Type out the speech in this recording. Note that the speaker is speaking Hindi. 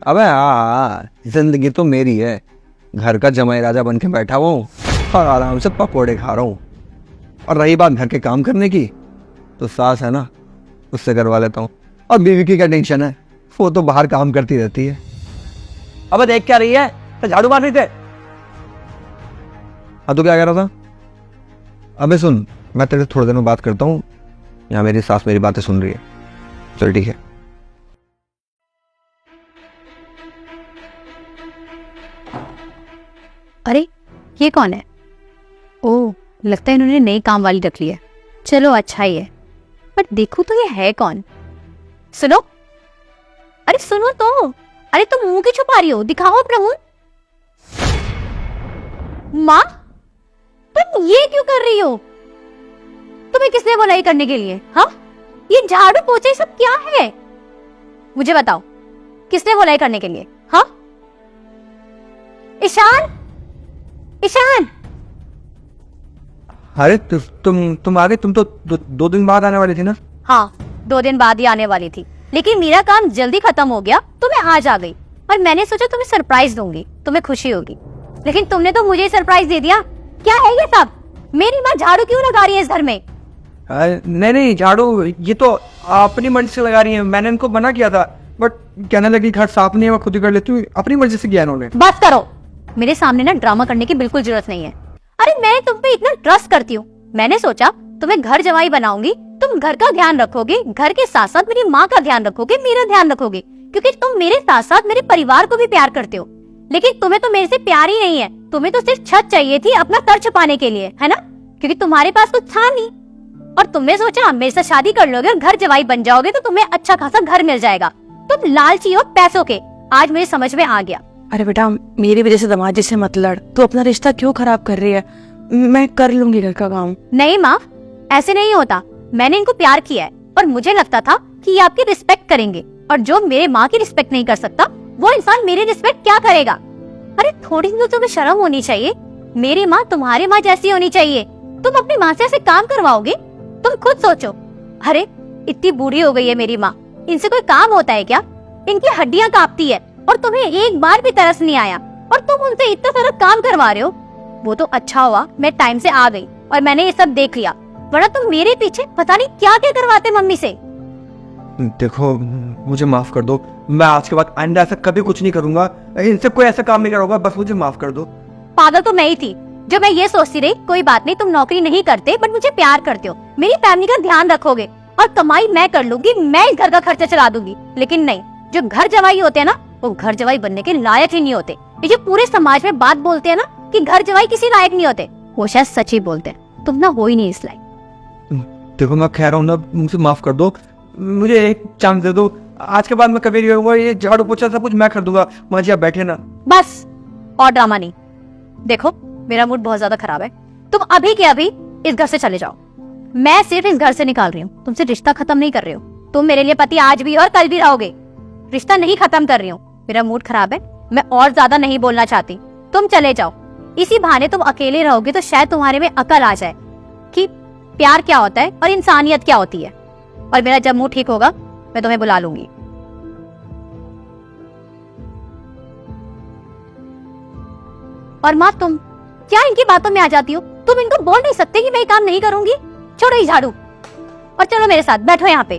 अबे हाँ, जिंदगी तो मेरी है। घर का जमाई राजा बन के बैठा हुआ हूँ और आराम से पकौड़े खा रहा हूँ। और रही बात घर के काम करने की, तो सास है ना, उससे करवा लेता हूँ। और बीवी की क्या टेंशन है, वो तो बाहर काम करती रहती है। अबे देख क्या रही है, तो झाड़ू मार रही थे। हाँ तो क्या कह रहा था? अबे सुन, मैं तेरे से थोड़ी देर में बात करता हूँ। यहाँ मेरी सास मेरी बातें सुन रही है। चल ठीक है। अरे ये कौन है? ओह, लगता है इन्होंने नई काम वाली रख ली है। चलो अच्छा ही है, बट देखो तो ये है कौन? सुनो, अरे सुनो तो। अरे तुम मुंह क्यों छुपा रही हो? दिखाओ अपना मुंह। माँ, तुम ये क्यों कर रही हो? तुम्हें किसने बोला ये करने के लिए? हाँ, ये झाड़ू पोछे सब क्या है? मुझे बताओ, किसने बोला ये करने के लिए? हाँ, ईशान, ईशान। अरे तुम आ गए। तुम तो दो दिन बाद आने वाली थी ना? हाँ, 2 दिन बाद ही आने वाली थी, लेकिन मेरा काम जल्दी खत्म हो गया तो मैं आज आ गई। और मैंने सोचा तुम्हें सरप्राइज दूंगी, तुम्हें खुशी होगी, लेकिन तुमने तो मुझे सरप्राइज दे दिया। क्या है ये सब? मेरी माँ झाड़ू क्यों लगा रही है इस घर में? नहीं, झाड़ू ये तो अपनी मर्जी से लगा रही है। मैंने इनको मना किया था, बट कहने लगी घर साफ नहीं है, मैं खुद ही कर लेती हूँ। अपनी मर्जी से किया इन्होंने। बस करो, मेरे सामने ना ड्रामा करने की बिल्कुल जरूरत नहीं है। अरे मैं तुम पे इतना ट्रस्ट करती हूँ, मैंने सोचा तुम्हें घर जमाई बनाऊंगी, तुम घर का ध्यान रखोगे, घर के साथ साथ मेरी माँ का ध्यान रखोगे, मेरा ध्यान रखोगे, क्योंकि तुम मेरे साथ साथ मेरे परिवार को भी प्यार करते हो। लेकिन तुम्हें तो मेरे से प्यार ही नहीं है, तुम्हें तो सिर्फ छत चाहिए थी अपना सर छुपाने के लिए, है ना? क्योंकि तुम्हारे पास कुछ था नहीं, और तुमने सोचा मेरे से शादी कर लोगे और घर जवाई बन जाओगे तो तुम्हें अच्छा खासा घर मिल जाएगा। तुम लालची हो पैसों के, आज मुझे समझ में आ गया। अरे बेटा, मेरी वजह से दामाद जी से मत लड़। तू अपना रिश्ता क्यों खराब कर रही है? मैं कर लूंगी घर का काम। नहीं माँ, ऐसे नहीं होता। मैंने इनको प्यार किया है और मुझे लगता था कि ये आपकी रिस्पेक्ट करेंगे, और जो मेरे माँ की रिस्पेक्ट नहीं कर सकता वो इंसान मेरी रिस्पेक्ट क्या करेगा? अरे थोड़ी तो तुम्हें शर्म होनी चाहिए। मेरी माँ तुम्हारी माँ जैसी होनी चाहिए। तुम अपनी माँ से ऐसे काम करवाओगे? तुम खुद सोचो। अरे इतनी बूढ़ी हो गई है मेरी माँ, इनसे कोई काम होता है क्या? इनकी हड्डियाँ कांपती है और तुम्हें एक बार भी तरस नहीं आया, और तुम उनसे इतना सारा काम करवा रहे हो। वो तो अच्छा हुआ मैं टाइम से आ गई और मैंने ये सब देख लिया, वरना तुम मेरे पीछे पता नहीं क्या क्या करवाते मम्मी से। देखो, मुझे माफ कर दो। मैं आज के बाद आइंदा ऐसा कभी कुछ नहीं करूंगा। इनसे कोई ऐसा काम नहीं करूंगा। बस मुझे माफ कर दो। पागल तो मैं ही थी जो मैं ये सोचती रही कोई बात नहीं, तुम नौकरी नहीं करते बट मुझे प्यार करते हो, मेरी फैमिली का ध्यान रखोगे, और कमाई मैं कर लूंगी, मैं इस घर का खर्चा चला दूंगी। लेकिन नहीं, जो घर जवाई होते हैं ना, वो घर जवाई बनने के लायक ही नहीं होते। ये जो पूरे समाज में बात बोलते हैं ना कि घर जवाई किसी लायक नहीं होते, वो शायद सच ही बोलते हैं। तुम ना हो ही नहीं इस लायक। देखो, मैं कह रहा हूँ ना, मुझे माफ कर दो। मुझे एक चांस दे दो। आज के बाद मैं कभी नहीं करूंगा। ये झाड़ू पोछा सब कुछ मैं कर दूंगा। मुझे आप बैठे ना। बस, और ड्रामा नहीं। देखो मेरा मूड बहुत ज्यादा खराब है, तुम अभी के अभी इस घर से चले जाओ। मैं सिर्फ इस घर से निकाल रही हूँ, तुमसे रिश्ता खत्म नहीं कर रही हूँ। तुम मेरे लिए पति आज भी और कल भी रहोगे, रिश्ता नहीं खत्म कर रही हूँ। मेरा मूड खराब है, मैं और ज्यादा नहीं बोलना चाहती। तुम चले जाओ। इसी बहाने तुम अकेले रहोगे तो शायद तुम्हारे में अकल आ जाए कि प्यार क्या होता है और इंसानियत क्या होती है। और मेरा जब मूड ठीक होगा मैं तुम्हें बुला लूंगी। और माँ, तुम क्या इनकी बातों में आ जाती हो? तुम इनको बोल नहीं सकते कि मैं ये काम नहीं करूंगी? छोड़ो ये झाड़ू और चलो मेरे साथ, बैठो यहाँ पे।